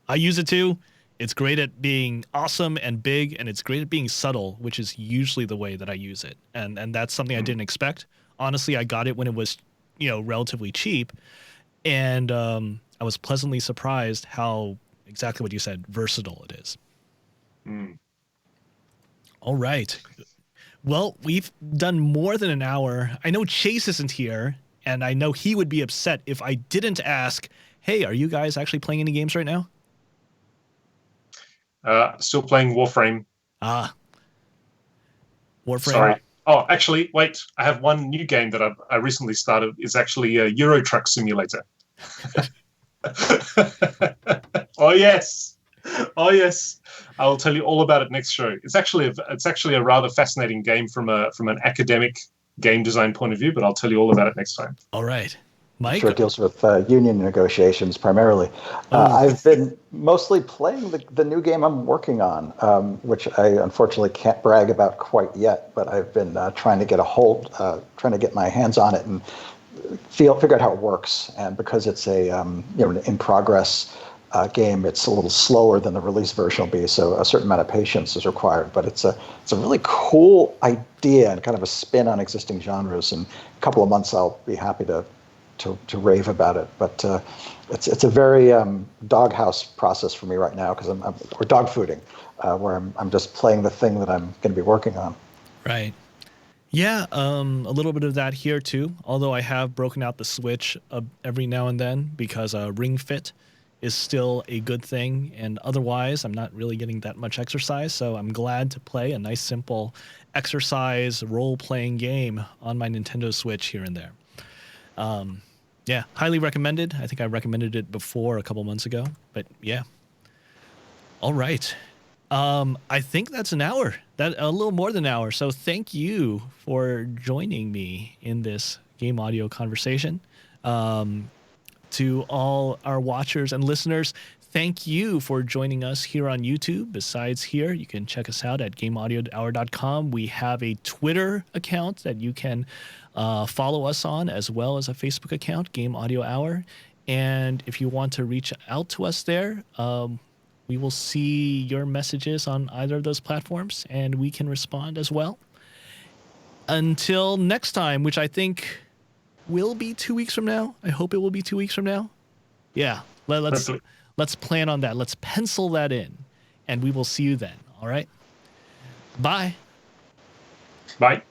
I use it too. It's great at being awesome and big, and it's great at being subtle, which is usually the way that I use it. And that's something I didn't expect. Honestly, I got it when it was, relatively cheap, and I was pleasantly surprised how, exactly what you said, versatile it is. All right. Well, we've done more than an hour. I know Chase isn't here, and I know he would be upset if I didn't ask, hey, are you guys actually playing any games right now? Still playing Warframe. Warframe. Sorry. Oh, actually, wait. I have one new game that I recently started. It's actually a Euro Truck Simulator. Oh yes. I will tell you all about it next show. It's actually a rather fascinating game from an academic game design point of view, but I'll tell you all about it next time. All right. Mike? I'm sure it deals with union negotiations primarily. I've been mostly playing the new game I'm working on, which I unfortunately can't brag about quite yet, but I've been trying to get my hands on it and figure out how it works. And because it's a in progress game, it's a little slower than the release version will be, so a certain amount of patience is required. But it's a really cool idea and kind of a spin on existing genres. And a couple of months, I'll be happy to rave about it. But it's a very doghouse process for me right now because we're dog fooding, where I'm just playing the thing that I'm going to be working on. Right. Yeah, a little bit of that here too. Although I have broken out the Switch every now and then because Ring Fit is still a good thing, and otherwise I'm not really getting that much exercise. So I'm glad to play a nice, simple exercise role-playing game on my Nintendo Switch here and there. Yeah, highly recommended. I think I recommended it before a couple months ago, but yeah. All right. I think that's an hour, a little more than an hour. So thank you for joining me in this game audio conversation. To all our watchers and listeners, thank you for joining us here on YouTube. Besides here, you can check us out at gameaudiohour.com. We have a Twitter account that you can follow us on, as well as a Facebook account, Game Audio Hour. And if you want to reach out to us there, we will see your messages on either of those platforms, and we can respond as well. Until next time, which I think will be 2 weeks from now. I hope it will be 2 weeks from now. Yeah, let's plan on that. Let's pencil that in, and we will see you then. All right? Bye. Bye.